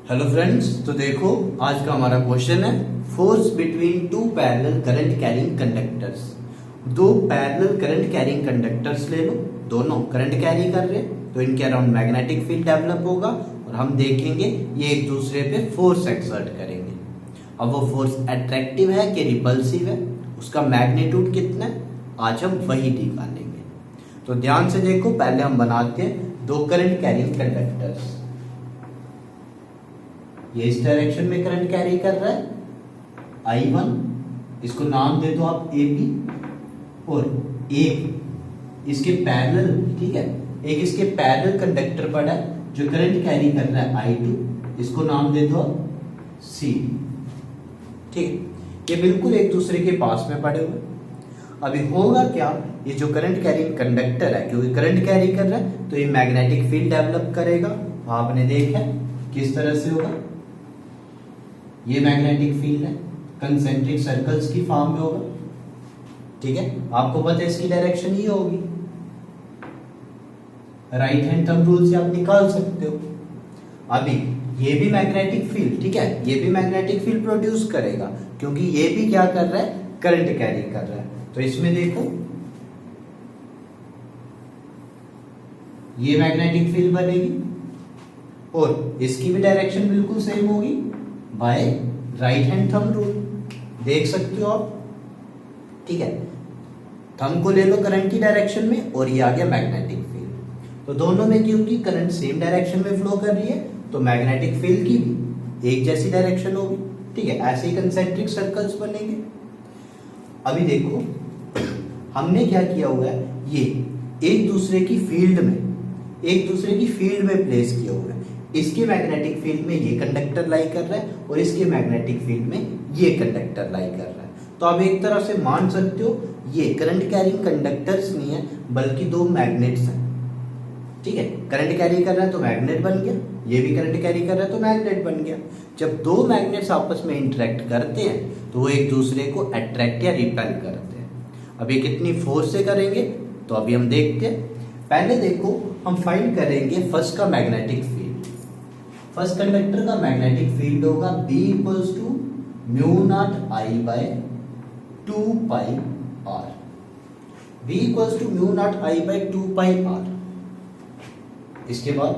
Hello friends, तो देखो आज का हमारा क्वेश्चन है force between two parallel current carrying conductors. दो पैरेलल करंट कैरिंग कंडक्टर्स ले लो, दोनों करंट कैरी कर रहे हैं तो इनके अराउंड मैग्नेटिक फील्ड डेवलप होगा और हम देखेंगे ये एक दूसरे पे फोर्स एक्सर्ट करेंगे। अब वो फोर्स अट्रैक्टिव है कि रिपल्सिव है, उसका मैग्नीट्यूड कितना है, आज हम वही निकालेंगे। तो ध्यान से देखो, पहले हम बनाते हैं दो करंट कैरिंग कंडक्टर्स। ये इस डायरेक्शन में करंट कैरी कर रहा है I1, इसको नाम दे दो आप AB, और एक इसके पैरेलल, ठीक है, एक इसके पैरेलल कंडक्टर पड़ा है जो करंट कैरी कर रहा है I2, इसको नाम दे दो आप C। ठीक, ये बिल्कुल एक दूसरे के पास में पड़े हुए। अभी होगा क्या, ये जो करंट कैरिंग कंडक्टर है, क्योंकि करंट कैरी कर रहा है तो ये मैग्नेटिक फील्ड डेवलप करेगा। आपने देखा किस तरह से होगा, ये मैग्नेटिक फील्ड है, कंसेंट्रिक सर्कल्स की फॉर्म में होगा। ठीक है, आपको पता है इसकी डायरेक्शन ये होगी, राइट हैंड थंब रूल से आप निकाल सकते हो। अभी ये भी मैग्नेटिक फील्ड, ठीक है, ये भी मैग्नेटिक फील्ड प्रोड्यूस करेगा क्योंकि ये भी क्या कर रहा है, करंट कैरी कर रहा है। तो इसमें देखो ये मैग्नेटिक फील्ड बनेगी और इसकी भी डायरेक्शन बिल्कुल सेम होगी by right hand thumb rule, देख सकते हो आप। ठीक है, थंब को ले लो करंट की डायरेक्शन में और ये आ गया मैग्नेटिक फील्ड। तो दोनों में क्योंकि करंट सेम डायरेक्शन में फ्लो कर रही है तो मैग्नेटिक फील्ड की भी एक जैसी डायरेक्शन होगी। ठीक है, ऐसे ही कंसेंट्रिक सर्कल्स बनेंगे। अभी देखो हमने क्या किया हुआ है, ये एक दूसरे की फील्ड में प्लेस किया हुआ है। इसके मैग्नेटिक फील्ड में ये कंडक्टर लाई कर रहा है और इसके मैग्नेटिक फील्ड में ये कंडक्टर लाई कर रहा है। तो आप एक तरह से मान सकते हो ये करंट कैरिंग कंडक्टर्स नहीं है बल्कि दो मैग्नेट्स हैं। ठीक है, करंट कैरी कर रहा है तो मैग्नेट बन गया, ये भी करंट कैरी कर रहा है तो मैग्नेट बन गया। जब दो मैग्नेट्स आपस में इंटरेक्ट करते हैं तो वो एक दूसरे को अट्रैक्ट या रिपेल करते हैं। अब ये कितनी फोर्स से करेंगे तो अभी हम देखते हैं। पहले देखो हम फाइंड करेंगे फर्स्ट का मैग्नेटिक फील्ड। फर्स्ट कंडक्टर का मैग्नेटिक फील्ड होगा B equals to mu not I by 2 pi R। B equals to mu not I by 2 pi R। इसके बाद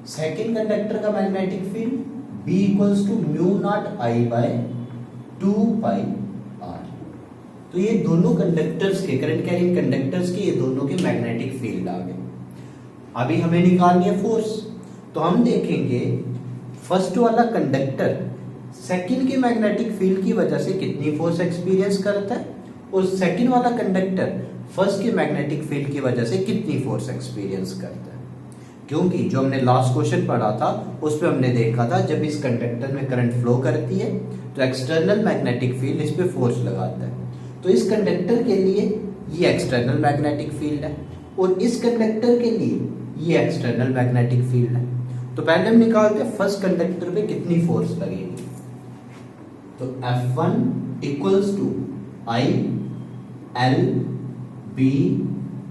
सेकेंड कंडक्टर का magnetic field B equals to mu not I by 2 pi R। तो ये दोनों conductors के, current carrying conductors के, ये दोनों के मैग्नेटिक फील्ड आ गए। अभी हमें निकालनी है फोर्स, तो हम देखेंगे फर्स्ट वाला कंडक्टर सेकंड के मैग्नेटिक फील्ड की वजह से कितनी फोर्स एक्सपीरियंस करता है और सेकंड वाला कंडक्टर फर्स्ट के मैग्नेटिक फील्ड की वजह से कितनी फोर्स एक्सपीरियंस करता है। क्योंकि जो हमने लास्ट क्वेश्चन पढ़ा था उस पे हमने देखा था जब इस कंडक्टर में करंट फ्लो करती है तो एक्सटर्नल मैग्नेटिक फील्ड इस पे फोर्स लगाता है। तो इस कंडक्टर के लिए ये एक्सटर्नल मैग्नेटिक फील्ड है और इस कंडक्टर के लिए ये एक्सटर्नल मैग्नेटिक फील्ड है। तो पहले हम निकालते हैं फर्स्ट कंडक्टर पे कितनी फोर्स लगेगी। तो F1 equals to I L B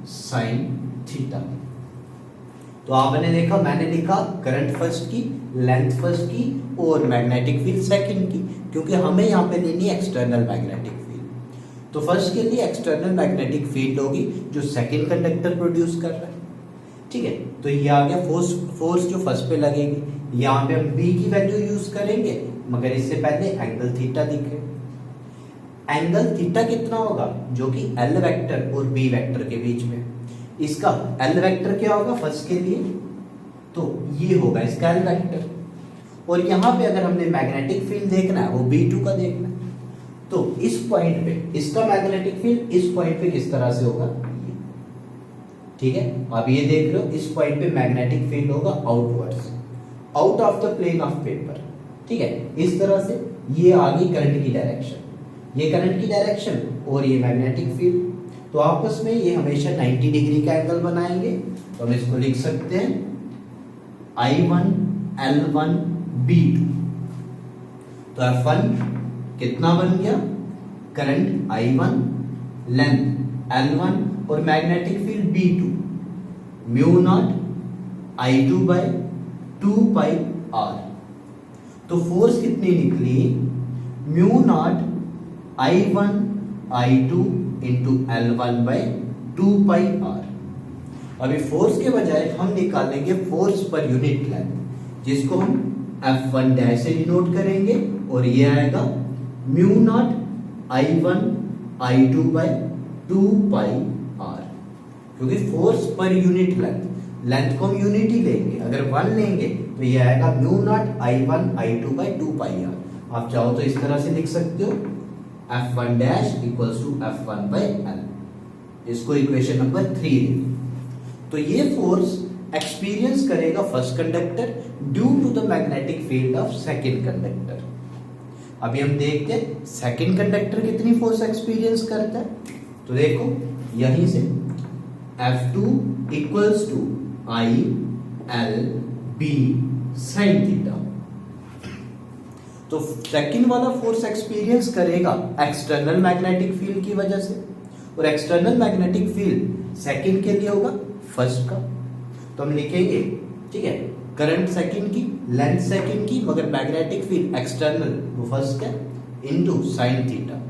sine theta. तो आपने देखा, मैंने लिखा करंट फर्स्ट की, लेंथ फर्स्ट की और मैग्नेटिक फील्ड सेकंड की, क्योंकि हमें यहाँ पे लेनी है एक्सटर्नल मैग्नेटिक फील्ड। तो फर्स्ट के लिए एक्सटर्नल मैग्नेटिक फील्ड होगी जो सेकंड कंडक्टर प्रोड्यूस कर रहा है। ठीक है, तो ये आ गया फोर्स जो फर्स्ट पे लगेगी। यहाँ पे हम B की वैल्यू यूज करेंगे, मगर इससे पहले एंगल थीटा दिखे। एंगल थीटा कितना होगा, जो कि L वेक्टर और B वेक्टर के बीच में। इसका L वेक्टर क्या होगा फर्स्ट के लिए, तो ये होगा इसका L वेक्टर। और यहाँ पे अगर हमने मैग्नेटिक फील्ड देखना है वो B2 का देखना है, तो इस पॉइंट पे इसका मैग्नेटिक फील्ड इस पॉइंट पे किस तरह से होगा। ठीक है, आप ये देख रहे हो इस पॉइंट पे मैग्नेटिक फील्ड होगा outwards, out of the plane of paper. ठीक है, इस तरह से ये आ गई करंट की डायरेक्शन, ये करंट की डायरेक्शन और ये मैग्नेटिक फील्ड। तो आपस में ये हमेशा 90 डिग्री का एंगल बनाएंगे। तो हम इसको लिख सकते हैं I1 L1 B2। तो F1 कितना बन गया, करंट I1, लेंथ L1 और magnetic field B2, mu not I2 by 2 pi R। तो फोर्स कितनी निकली, mu not I1 I2 into L1 by 2 pi R. अभी फोर्स के बजाय हम निकालेंगे फोर्स पर यूनिट लेंथ, जिसको हम F1 डैश से डिनोट करेंगे, और ये आएगा mu not I1 I2 by 2 pi R. क्योंकि फोर्स पर यूनिट लेंथ को हम यूनिट ही लेंगे, अगर 1 लेंगे तो ये आएगा mu not I1 I2 by 2 pi R. आप चाहो तो इस तरह से लिख सकते हो, F1 dash equals to F1 by L। इसको इक्वेशन नंबर 3। तो ये फोर्स एक्सपीरियंस करेगा first conductor due to the magnetic field of second conductor. अभी हम देखते हैं सेकंड कंडक्टर कितनी फोर्स एक्सपीरियंस करता है। तो देखो यहीं से F2 equals to I L B sin theta. तो सेकंड वाला फोर्स एक्सपीरियंस करेगा एक्सटर्नल मैग्नेटिक फील्ड की वजह से, और एक्सटर्नल मैग्नेटिक फील्ड सेकंड के लिए होगा फर्स्ट का। तो हम लिखेंगे, ठीक है, करंट सेकंड की, लेंथ सेकंड की, मगर मैग्नेटिक फील्ड एक्सटर्नल वो फर्स्ट है, इनटू साइन थीटा।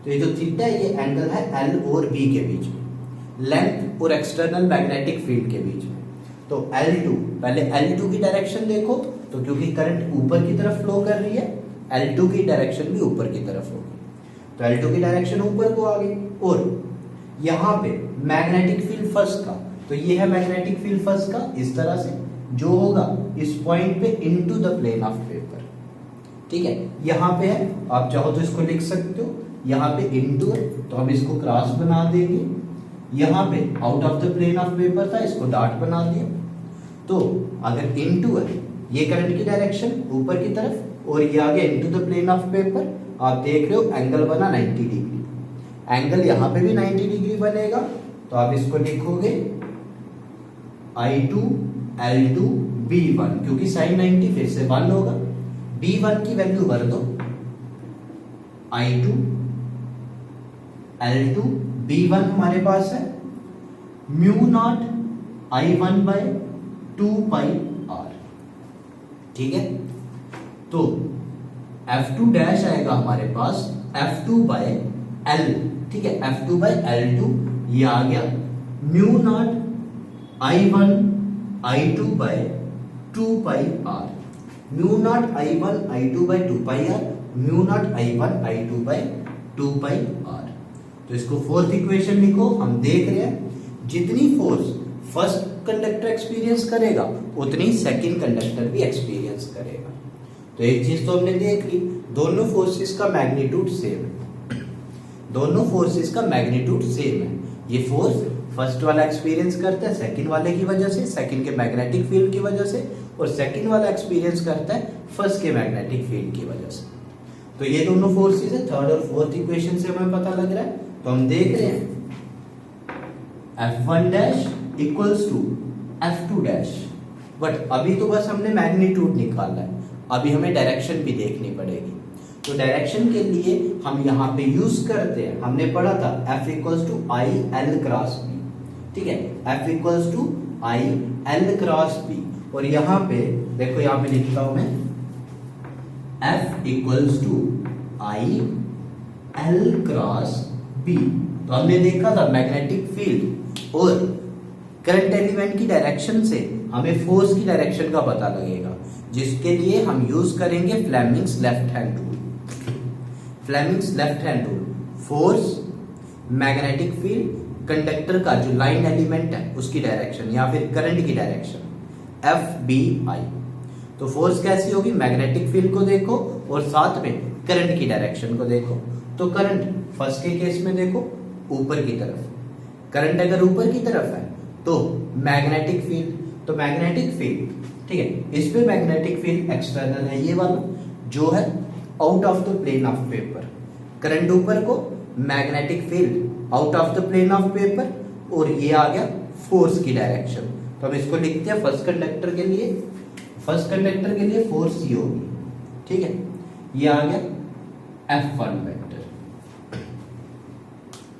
तो ये जो थीटा है ये एंगल है L और B के बीच में, लेंथ और एक्सटर्नल मैग्नेटिक फील्ड के बीच में। तो L2, पहले L2 की डायरेक्शन देखो, तो क्योंकि करंट ऊपर की तरफ फ्लो कर रही है, L2 की डायरेक्शन भी ऊपर की तरफ होगी, तो L2 की डायरेक्शन ऊपर को आ गई। और यहाँ पे मैग्नेटिक फील्ड फर्स्ट का, तो ये है मैग्नेटिक फील्ड फर्स्ट का, इस तरह से जो होगा इस पॉइंट पे into the plane of paper, ठीक है, यहाँ पे है, आप चाहो तो इसको लिख सकते हो, यहाँ पे इनटू है तो हम इसको क्रॉस बना देंगे, यहाँ पे out of the plane of paper था, इसको डॉट बना दिया। तो अगर इनटू है, ये करंट की डायरेक्शन ऊपर की तरफ, और ये आ गया into the plane of paper, आप देख रहे हो एंगल बना 90 डिग्री, एंगल यहाँ पे भी 90 डिग्री बनेगा। तो आप इसको लिखोगे I2 L2 B1, क्योंकि साइन 90 फिर से 1 होगा, B1 की वैल्यू भर दो, I2 L2 B1 हमारे पास है mu not I1 by 2 pi R, ठीक है। तो F2 डैश आएगा हमारे पास F2 बाय L, ठीक है, F2 बाय L2, ये आ गया mu not I1 I2 by 2 pi R, mu not I1 I2 by 2 pi R, mu not I1 I2 by 2 pi R. तो इसको फोर्थ इक्वेशन लिखो। हम देख रहे हैं जितनी फोर्स फर्स्ट कंडक्टर एक्सपीरियंस करेगा उतनी सेकंड कंडक्टर भी एक्सपीरियंस करेगा। तो एक चीज तो हमने देख ली, दोनों फोर्सेस का मैग्नीट्यूड सेम है, दोनों फोर्सेस का मैग्नीट्यूड सेम है। ये फोर्स फर्स्ट वाला एक्सपीरियंस करता है सेकंड वाले की वजह से, सेकंड के मैग्नेटिक फील्ड की वजह से, और सेकंड वाला एक्सपीरियंस करता है फर्स्ट के मैग्नेटिक फील्ड की वजह से। तो ये दोनों फोर्सेस है, थर्ड और फोर्थ इक्वेशन से हमें पता लग रहा है। तो हम देख रहे हैं F1 dash equals to F2 dash, but अभी तो बस हमने मैग्नीट्यूड निकाला है, अभी हमें डायरेक्शन भी देखनी पड़ेगी। तो डायरेक्शन के लिए हम यहाँ पे यूज करते हैं, हमने पढ़ा था F equals to I L cross B, ठीक है, F equals to I L cross B, और यहाँ पे देखो, यहाँ पे लिखता हूं मैं F equals to I L cross B। तो हमने देखा था मैग्नेटिक फील्ड और करंट एलिमेंट की डायरेक्शन से हमें फोर्स की डायरेक्शन का पता लगेगा, जिसके लिए हम यूज करेंगे Fleming's left hand rule. Fleming's left hand rule, force, magnetic field, conductor का जो लाइन एलिमेंट है उसकी डायरेक्शन या फिर करंट की डायरेक्शन, FBI। तो फोर्स कैसी होगी, मैग्नेटिक फील्ड को देखो और साथ में करंट की डायरेक्शन को देखो। तो करंट फर्स्ट के केस में देखो ऊपर की तरफ, करंट अगर ऊपर की तरफ है तो मैग्नेटिक फील्ड, तो मैग्नेटिक फील्ड, ठीक है, इस पे मैग्नेटिक फील्ड एक्सटर्नल है, ये वाला जो है out of the plane of paper, current ऊपर को, magnetic field out of the plane of paper, और ये आ गया फोर्स की डायरेक्शन। तो हम इसको लिखते हैं फर्स्ट कंडक्टर के लिए, फर्स्ट कंडक्टर के लिए फोर्स ये होगी, ठीक है, ये आ गया F1 वेक्टर,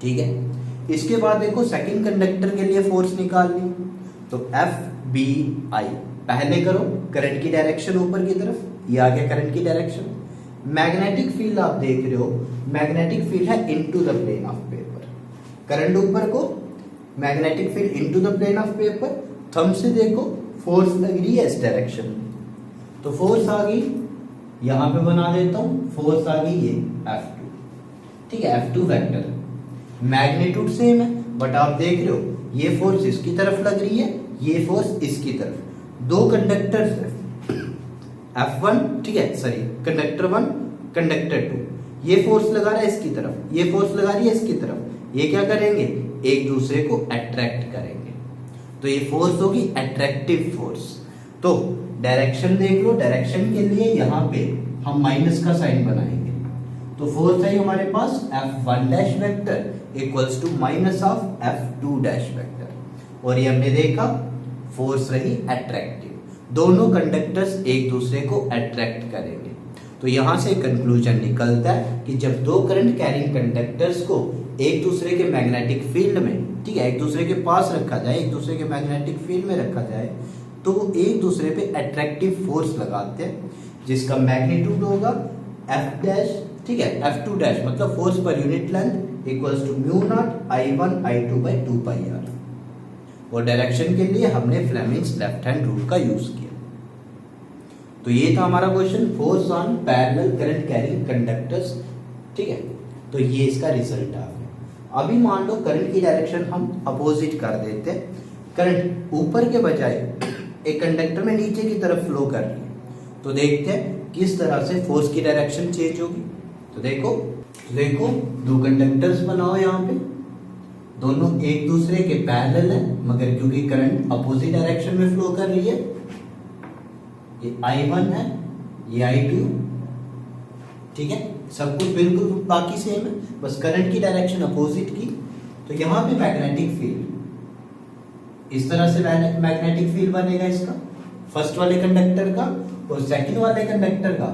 ठीक है। इसके बाद देखो सेकंड कंडक्टर के लिए फोर्स निकाल ली, तो FBI, पहले करो करंट की डायरेक्शन ऊपर की तरफ, ये आ गया करंट की डायरेक्शन। मैग्नेटिक फील्ड आप देख रहे हो, मैग्नेटिक फील्ड है into the plane of paper, current ऊपर को, magnetic field into the plane of paper. Thumb से देखो फोर्स लग रही है इस डायरेक्शन में, तो फोर्स आ गई, यहां पे बना देता हूं, फोर्स आ गई ये F2, ठीक है, F2 वेक्टर। मैग्नीट्यूड सेम है, बट आप देख रहे हो ये फोर्स इसकी तरफ लग रही है, ये फोर्स इसकी तरफ। दो कंडक्टर्स है F1, ठीक है, सॉरी कंडक्टर 1 कंडक्टर 2, ये फोर्स लगा रहा है इसकी तरफ, ये फोर्स लगा रही है इसकी तरफ। ये क्या करेंगे, एक दूसरे को अट्रैक्ट करेंगे, तो ये फोर्स होगी अट्रैक्टिव फोर्स। तो डायरेक्शन देख लो, डायरेक्शन के लिए यहाँ पे हम माइनस का साइन बनाएंगे, तो फोर्स है हमारे पास F1 dash vector equals to minus of F2 dash vector, और ये हमने देखा फोर्स रही अट्रैक्टिव, दोनों कंडक्टर्स एक दूसरे को अट्रैक्ट करेंगे। तो यहां से कंक्लूजन निकलता है कि जब दो करंट कैरिंग कंडक्टर्स को एक दूसरे के मैग्नेटिक फील्ड में, ठीक है, एक दूसरे के पास रखा जाए, एक दूसरे के मैग्नेटिक फील्ड में रखा जाए, तो वो एक दूसरे पे अट्रैक्टिव फोर्स लगाते हैं, जिसका मैग्नीट्यूड होगा F डैश, ठीक है, F2 डैश मतलब force per unit length equals to mu not I1 I2 by 2 pi R. और डायरेक्शन के लिए हमने फ्लेमिंग्स लेफ्ट हैंड रूल का यूज किया। तो ये था हमारा question, force on parallel current carrying conductors, ठीक है, तो ये इसका रिजल्ट आ गया। अभी मान लो करंट की डायरेक्शन हम अपोजिट कर देते हैं, करंट ऊपर के बजाय एक कंडक्टर में नीचे की तरफ फ्लो कर रही है, तो देखते हैं किस तरह से फोर्स की डायरेक्शन चेंज होगी। तो देखो दो कंडक्टर्स बनाओ, यहाँ पे दोनों एक दूसरे के पैरेलल है, मगर क्योंकि करंट अपोजिट डायरेक्शन में फ्लो कर रही है, ये I1 है, ये I2, ठीक है, सब कुछ बिल्कुल बाकी सेम है, बस करंट की डायरेक्शन अपोजिट की। तो यहाँ पे मैग्नेटिक फील्ड इस तरह से मैग्नेटिक फील्ड बनेगा इसका, फर्स्ट वाले कंडक्टर का और सेकंड वाले कंडक्टर का,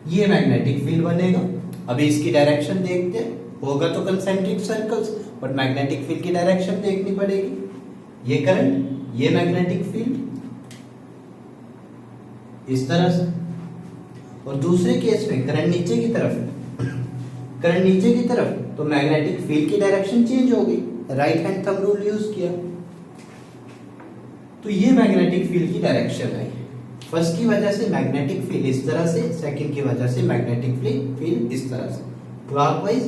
ये मैग्नेटिक फील्ड बनेगा। अभी इसकी डायरेक्शन देखते हैं, होगा तो concentric circles, but magnetic field की डायरेक्शन देखनी पड़ेगी। ये करंट, ये मैग्नेटिक फील्ड इस तरह से, और दूसरे केस में करंट नीचे की तरफ है, करंट नीचे की तरफ, तो मैग्नेटिक फील्ड की डायरेक्शन चेंज हो गई, right hand thumb rule use किया, तो ये मैग्नेटिक फील्ड की डायरेक्शन है। फर्स्ट की वजह से मैग्नेटिक फील्ड इस तरह से, सेकंड की वजह से मैग्नेटिक फील्ड इस तरह से, क्लॉकवाइज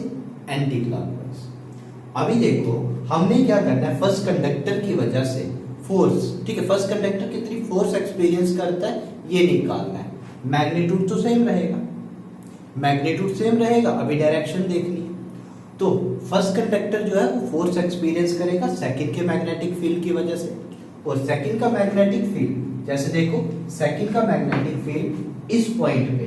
एंटी क्लॉकवाइज। अभी देखो हमने क्या करना है, फर्स्ट कंडक्टर की वजह से फोर्स, ठीक है, फर्स्ट कंडक्टर कितनी फोर्स एक्सपीरियंस करता है ये निकालना है। मैग्नीट्यूड तो सेम रहेगा, मैग्नीट्यूड सेम रहेगा, अभी डायरेक्शन देखनी है। तो फर्स्ट कंडक्टर जो है वो फोर्स एक्सपीरियंस करेगा सेकंड के मैग्नेटिक फील्ड की वजह से, और सेकंड का मैग्नेटिक फील्ड, जैसे देखो सेकंड का मैग्नेटिक फील्ड इस पॉइंट पे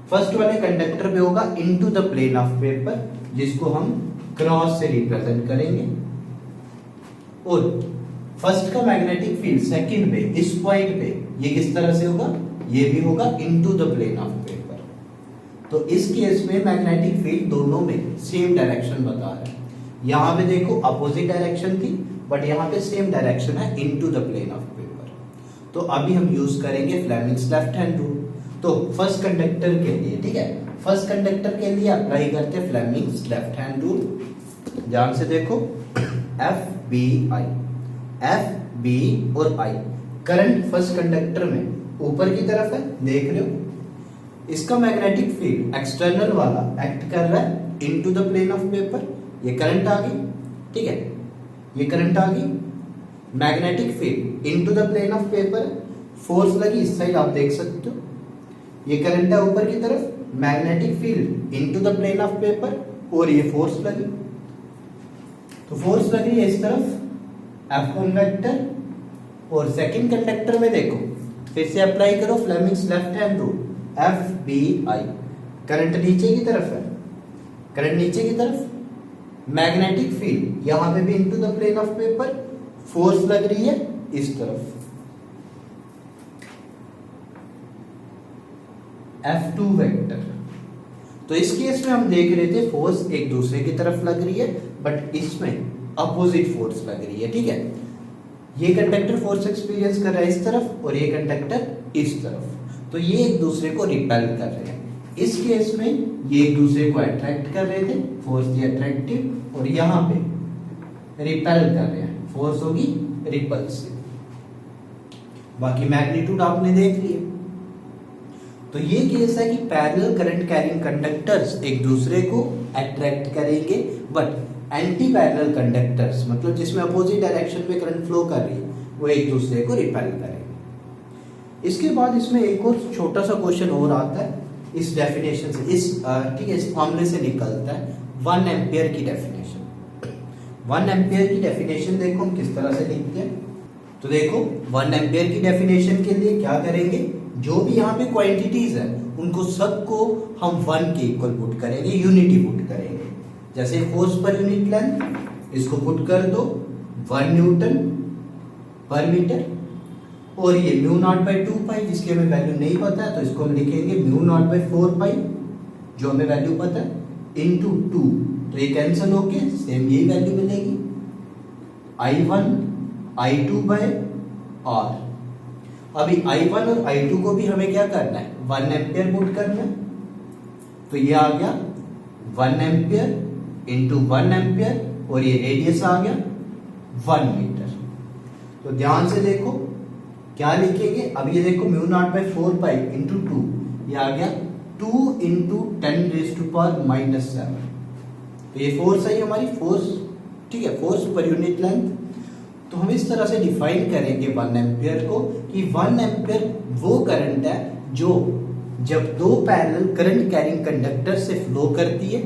फर्स्ट वाले कंडक्टर पे होगा into the plane of paper, जिसको हम क्रॉस से रिप्रेजेंट करेंगे, और फर्स्ट का मैग्नेटिक फील्ड सेकंड पे इस पॉइंट पे ये किस तरह से होगा, ये भी होगा into the plane of paper. तो इस केस में मैग्नेटिक फील्ड दोनों में सेम डायरेक्शन बता रहा है। यहाँ पे देखो अपोजिट डायरेक्शन थी, बट यहाँ पे सेम डायरेक्शन है into the plane of paper. तो अभी हम यूज करेंगे फ्लेमिंग्स लेफ्ट हैंड रूल। तो फर्स्ट कंडक्टर के लिए, ठीक है, फर्स्ट कंडक्टर के लिए अप्लाई करते हैं फ्लेमिंग्स लेफ्ट हैंड रूल। ध्यान से देखो F B और I, करंट फर्स्ट कंडक्टर में ऊपर की तरफ है, देख रहे हो, इसका मैग्नेटिक फील्ड एक्सटर्नल वाला एक्ट कर रहा है into the plane of paper, ये करंट आ गई, ठीक है, ये करंट आ गई, magnetic field into the plane of paper, force लगी इस साइड, आप देख सकते हो, ये करंट है ऊपर की तरफ, magnetic field into the plane of paper, और ये फोर्स लगी, तो फोर्स लग रही है इस तरफ F1 वेक्टर, और सेकंड कंडक्टर में देखो फिर से अप्लाई करो Fleming's left hand rule, FBI, current नीचे की तरफ है, करंट नीचे की तरफ, मैग्नेटिक फील्ड यहां पे भी into the plane of paper, force लग रही है इस तरफ F2 वेक्टर। तो इस केस में हम देख रहे थे फोर्स एक दूसरे की तरफ लग रही है, बट इसमें अपोजिट फोर्स लग रही है, ठीक है। ये कंडक्टर फोर्स एक्सपीरियंस कर रहा है इस तरफ और ये कंडक्टर इस तरफ, तो ये एक दूसरे को रिपेल कर रहे हैं। इस केस में ये एक दूसरे को अट्रैक्ट कर रहे थे, फोर्स दी अट्रैक्टिव, और यहाँ पे रिपेल कर रहे हैं, फोर्स होगी रिपल्सिव। बाकी मैग्नीट्यूड आपने देख लिया। तो ये केस है कि पैरेलल करंट कैरिंग कंडक्टर्स एक दूसरे को अट्रैक्ट करेंगे, बट एंटी पैरेलल कंडक्टर्स मतलब जिसमें अपोजिट डायरेक्शन में करंट फ्लो कर रही है वो एक दूसरे को रिपेल करेंगे। इसके बाद इसमें एक और छोटा सा क्वेश्चन और आता है इस डेफिनेशन से, ठीक है, इस फॉर्मूले से निकलता है 1 एम्पियर की डेफिनेशन। 1 एम्पियर की डेफिनेशन देखो हम किस तरह से लिखते हैं। तो देखो 1 एम्पियर की डेफिनेशन के लिए क्या करेंगे, जो भी यहाँ पे क्वांटिटीज है उनको सबको हम 1 के इक्वल पुट करेंगे, यूनिटी पुट करेंगे। जैसे फोर्स पर यूनिट लेंथ, इसको पुट कर दो 1 न्यूटन पर मीटर, और ये म्यू नॉट बाई 2 पाई जिसकी हमें वैल्यू नहीं पता है तो इसको हम लिखेंगे म्यू नॉट बाई 4 पाई जो हमें वैल्यू पता है, इनटू 2, तो ये कैंसिल होके सेम यही वैल्यू मिलेगी I1 I2 बाय R। अभी I1 और I2 को भी हमें क्या करना है, 1 एम्पियर पुट करना है, तो ये आ गया 1 एम्पियर इंटू 1 एम्पियर, और ये रेडियस आ गया 1 मीटर। तो ध्यान से देखो क्या लिखेंगे, अब ये देखो mu naught by 4 pi into 2, ये आ गया 2 इंटू 10 रेज़ टू पावर -7। तो ये फोर्स है हमारी फोर्स, ठीक है, फोर्स पर यूनिट लेंथ। तो हम इस तरह से डिफाइन करेंगे 1 एम्पियर को कि 1 एम्पियर वो करंट है जो जब दो पैरेलल करंट कैरिंग कंडक्टर से फ्लो करती है,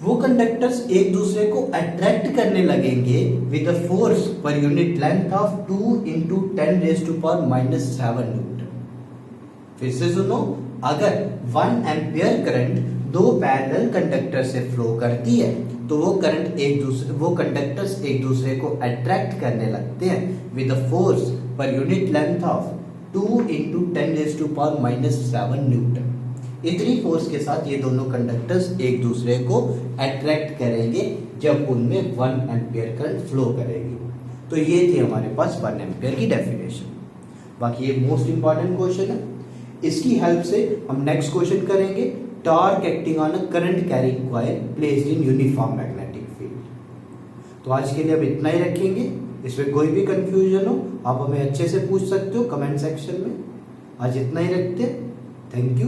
वो कंडक्टर्स एक दूसरे को अट्रैक्ट करने लगेंगे with a force per unit length of 2 into 10 raise to power -7 newton. फिर से सुनो, अगर 1 एम्पियर करंट दो पैरेलल कंडक्टर से फ्लो करती है तो वो कंडक्टर्स एक दूसरे को अट्रैक्ट करने लगते हैं with a force per unit length of 2 into 10 raise to power -7 newton. इतनी फोर्स के साथ ये दोनों कंडक्टर्स एक दूसरे को अट्रैक्ट करेंगे जब उनमें 1 एम्पियर करंट फ्लो करेगी। तो ये थी हमारे पास 1 एम्पियर की डेफिनेशन। बाकी ये मोस्ट इंपॉर्टेंट क्वेश्चन है, इसकी हेल्प से हम नेक्स्ट क्वेश्चन करेंगे, torque acting on a current carrying coil placed in uniform magnetic field. तो आज के लिए अब इतना ही रखेंगे। इसमें कोई भी कंफ्यूजन हो आप हमें अच्छे से पूछ सकते हो कमेंट सेक्शन में। आज इतना ही रखते हैं। Thank you.